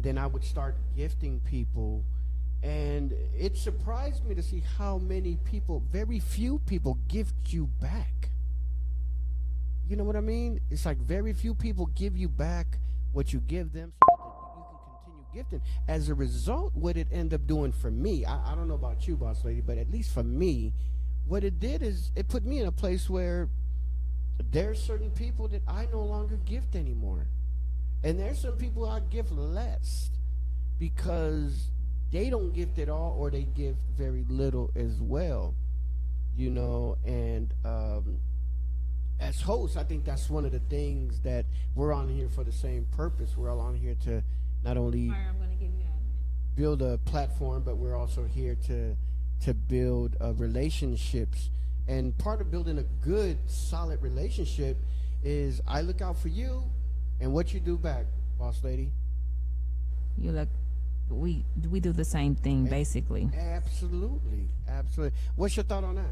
and then I would start gifting people, and it surprised me to see how many people, very few people, gift you back. You know what I mean? It's like very few people give you back what you give them so that you can continue gifting. As a result, what it ended up doing for me, I don't know about you, boss lady, but at least for me, what it did is it put me in a place where there's certain people that I no longer gift anymore. And there's some people I gift less because they don't gift at all or they give very little as well. And as hosts, I think that's one of the things that we're on here for the same purpose. We're all on here to not only I'm going to give you that. build a platform, but we're also here to build relationships. And part of building a good, solid relationship is I look out for you, and what you do back, boss lady. You look, we do the same thing basically. Absolutely, absolutely. What's your thought on that?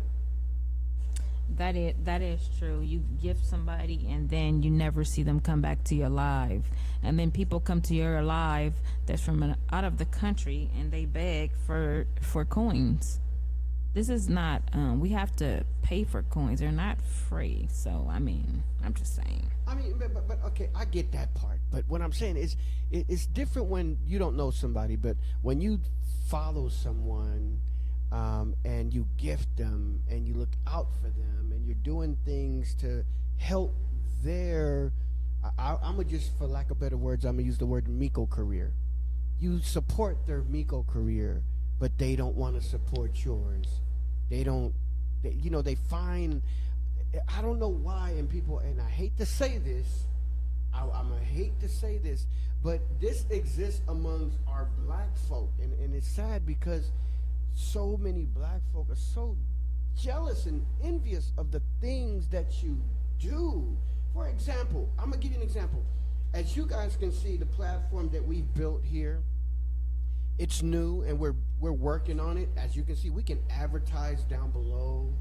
That is true. You gift somebody and then you never see them come back to your live, and then people come to your live that's from out of the country and they beg for coins. This is not. We have to pay for coins. They're not free. So I mean, I'm just saying. I mean, but okay, I get that part. But what I'm saying is, it's different when you don't know somebody, but when you follow someone, and you gift them, and you look out for them, and you're doing things to help their, I'm gonna just, for lack of better words, I'm gonna use the word Miko career. You support their Miko career, but they don't want to support yours. They don't, they find, I don't know why, and people, and I hate to say this, I'm gonna hate to say this, but this exists amongst our black folk, and it's sad because so many black folk are so jealous and envious of the things that you do. For example, I'm gonna give you an example. As you guys can see, the platform that we've built here, it's new and we're working on it. As you can see, we can advertise down below.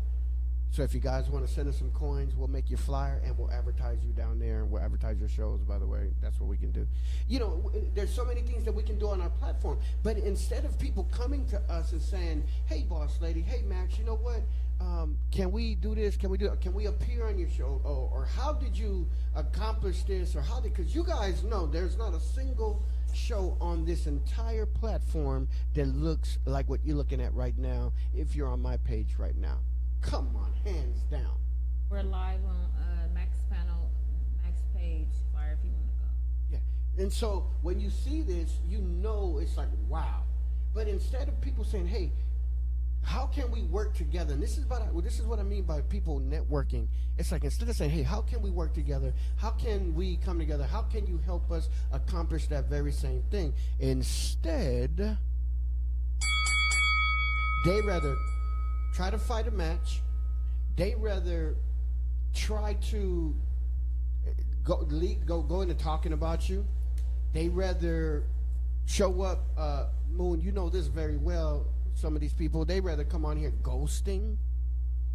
So if you guys want to send us some coins, we'll make your flyer and we'll advertise you down there, and we'll advertise your shows, by the way. That's what we can do. There's so many things that we can do on our platform. But instead of people coming to us and saying, hey, boss lady, hey, Max, you know what? Can we do this? Can we appear on your show? Or how did you accomplish this? Or because you guys know there's not a single show on this entire platform that looks like what you're looking at right now if you're on my page right now. Come on, hands down. We're live on Max page, flyer if you want to go. Yeah. And so when you see this, it's like, wow. But instead of people saying, hey, how can we work together? And this is what I mean by people networking. It's like, instead of saying, hey, how can we work together? How can we come together? How can you help us accomplish that very same thing? Instead, they rather try to fight a match. They rather try to go into talking about you. They rather show up. Moon, you know this very well. Some of these people, they rather come on here ghosting.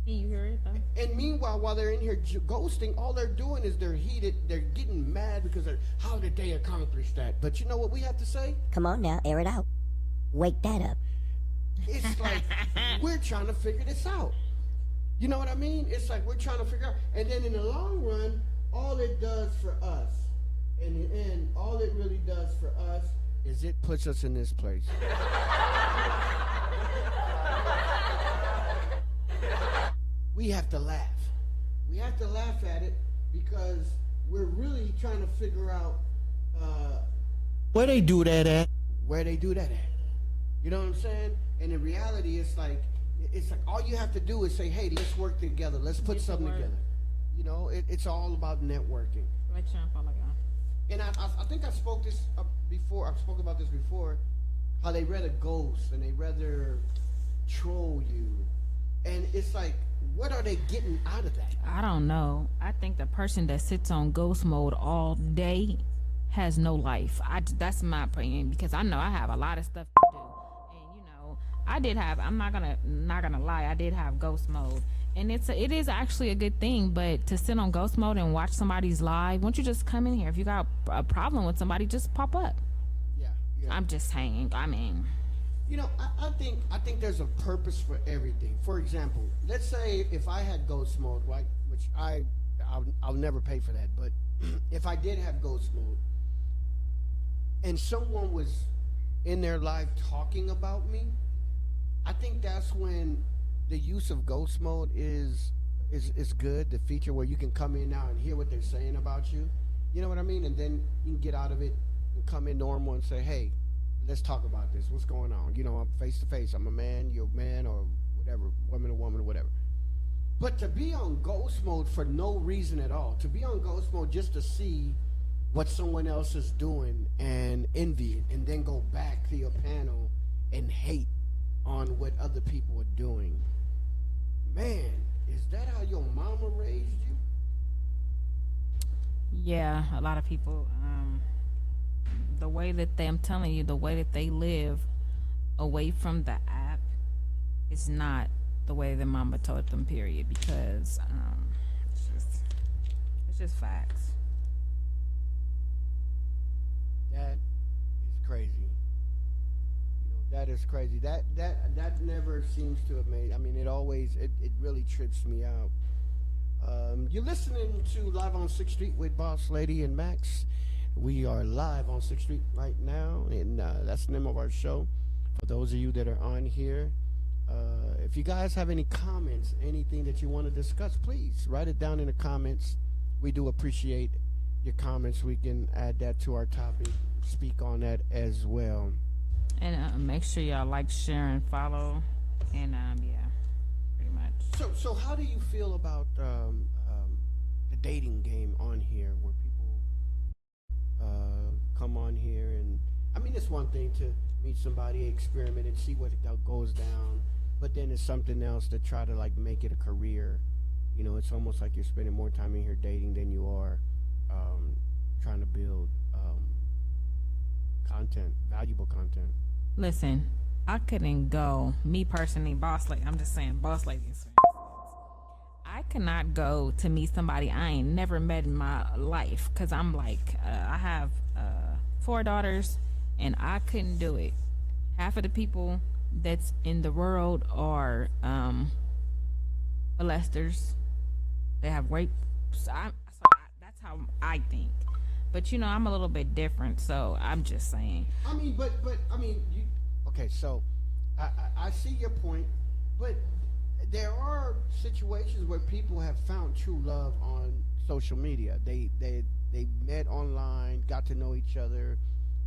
You hear it though? And meanwhile, while they're in here ghosting, all they're doing is they're heated. They're getting mad because how did they accomplish that? But you know what we have to say? Come on now, air it out. Wake that up. It's like we're trying to figure this out. You know what I mean? It's like we're trying to figure out. And then in the long run, all it does for us, in the end, all it really does for us is it puts us in this place. We have to laugh. We have to laugh at it because we're really trying to figure out where they do that at. You know what I'm saying? And in reality, it's like all you have to do is say, hey, let's work together. Let's put something together. It's all about networking. And I think I spoke this before. I've spoken about this before. How they rather ghost and they rather troll you. And it's like, what are they getting out of that? I don't know. I think the person that sits on ghost mode all day has no life. That's my opinion, because I know I have a lot of stuff to do. And I did have, I'm not gonna lie, I did have ghost mode. And it is actually a good thing, but to sit on ghost mode and watch somebody's live, won't you just come in here? If you got a problem with somebody, just pop up. Yeah. I'm just saying. I mean, You know, I think there's a purpose for everything. For example, let's say if I had ghost mode, right, which I'll never pay for that, but if I did have ghost mode, and someone was in their life talking about me, I think that's when the use of ghost mode is good. The feature where you can come in now and hear what they're saying about you. You know what I mean? And then you can get out of it and come in normal and say, "Hey, let's talk about this. What's going on?" You know, I'm face to face. I'm a man. You're a man, or whatever. Woman, a woman, or whatever. But to be on ghost mode for no reason at all, to be on ghost mode just to see what someone else is doing and envy it, and then go back to your panel and hate on what other people are doing. Man, is that how your mama raised you? yeah, a lot of people. The way that I'm telling you, the way that they live away from the app is not the way their mama taught them. Period. Because it's just facts. That is crazy. You know, that is crazy. That never seems to have made. I mean, it really trips me out. You're listening to Live on 6th Street with Boss Lady and Max. We are live on 6th Street right now, and that's the name of our show. For those of you that are on here, if you guys have any comments, anything that you want to discuss, please write it down in the comments. We do appreciate your comments. We can add that to our topic, speak on that as well. And make sure y'all like, share, and follow. And yeah, pretty much. So how do you feel about the dating game on here, where people come on here and I mean, it's one thing to meet somebody, experiment, and see what goes down, but then it's something else to try to like make it a career. You know, it's almost like you're spending more time in here dating than you are trying to build content, valuable content. Listen, I couldn't go. Me personally, boss lady. I'm just saying, boss lady. I cannot go to meet somebody I ain't never met in my life because I'm like, I have 4 daughters, and I couldn't do it. Half of the people that's in the world are molesters. They have rape. That's how I think. But you know, I'm a little bit different, so I'm just saying. I mean, but I mean, okay. So I see your point, but there are situations where people have found true love on social media. They met online, got to know each other,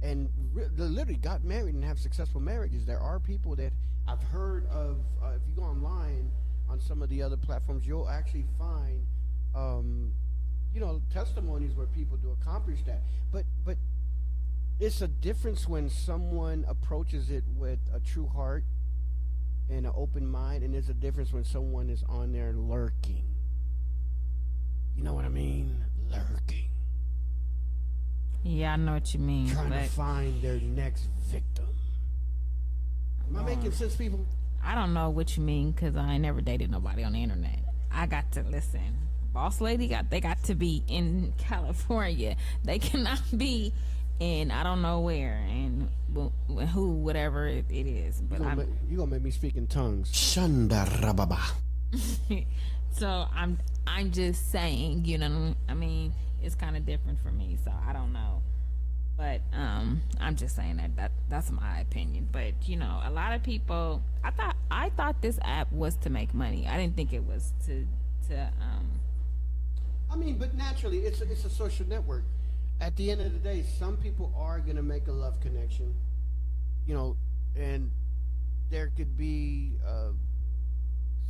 and they literally got married and have successful marriages. There are people that I've heard of. If you go online on some of the other platforms, you'll actually find, you know, testimonies where people do accomplish that. But it's a difference when someone approaches it with a true heart and an open mind, and there's a difference when someone is on there lurking. You know what I mean? Lurking. Yeah, I know what you mean. Trying to But find their next victim. Am I making sense, people? I don't know what you mean because I ain't never dated nobody on the internet. I got to listen. Boss lady they got to be in California. They cannot be in I don't know where and who whatever it is. But You gonna make me speak in tongues. Shanda rababa. So I'm just saying, you know, I mean, it's kind of different for me, so I don't know. But I'm just saying that's my opinion. But you know, a lot of people, I thought this app was to make money. I didn't think it was to I mean, but naturally, it's a social network. At the end of the day, some people are gonna make a love connection, you know, and there could be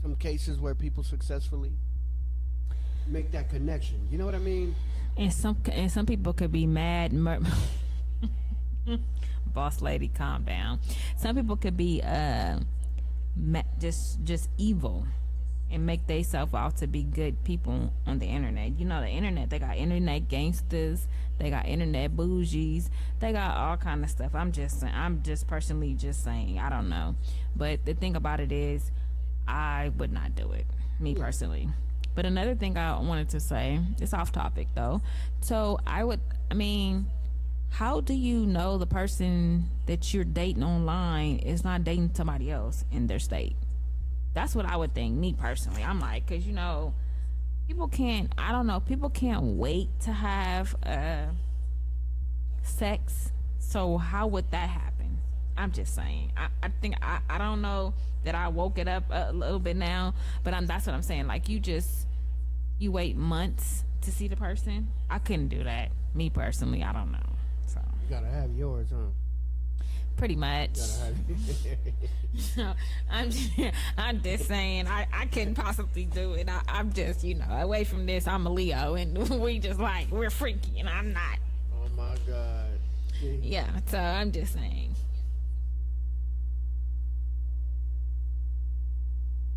some cases where people successfully make that connection. You know what I mean? and some people could be mad. Boss lady, calm down. Some people could be just evil and make themselves out to be good people on the internet. You know, the internet, they got internet gangsters, they got internet bougies, they got all kind of stuff. I'm just personally just saying, I don't know. But the thing about it is, I would not do it, me personally. But another thing I wanted to say, it's off topic though. So how do you know the person that you're dating online is not dating somebody else in their state? That's what I would think, me personally. I'm like, because, people can't, I don't know, people can't wait to have sex. So how would that happen? I'm just saying. I think, I don't know that I woke it up a little bit now, but that's what I'm saying. Like, you wait months to see the person. I couldn't do that. Me personally, I don't know. So You gotta have yours, huh? pretty much. Gotta have I'm just saying I couldn't possibly do it. I'm just, away from this, I'm a Leo and we just like, we're freaky and I'm not. Oh my God. See? Yeah, so I'm just saying.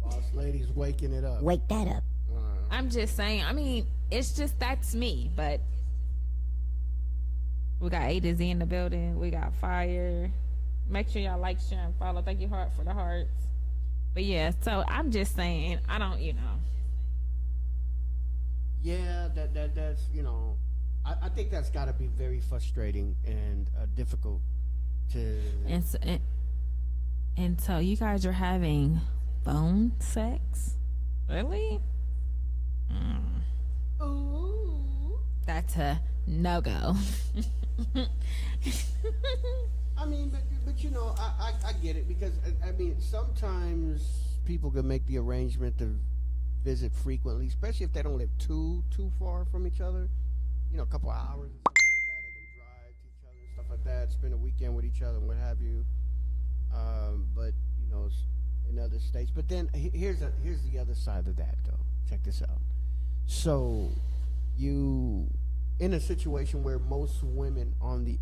Boss lady's waking it up. Wake that up. I'm just saying, I mean, it's just, that's me, but we got A to Z in the building. We got fire. Make sure y'all like, share, and follow. Thank you, Heart, for the hearts. But yeah, so I'm just saying, I don't, Yeah, that's I think that's got to be very frustrating and difficult to. And so you guys are having phone sex? Really? Ooh. That's a no-go. I mean, but I get it because I mean sometimes people can make the arrangement to visit frequently, especially if they don't live too far from each other. A couple hours or something like that. They can drive to each other and stuff like that. Spend a weekend with each other and what have you. But in other states. But then here's the other side of that though. Check this out. So you in a situation where most women on the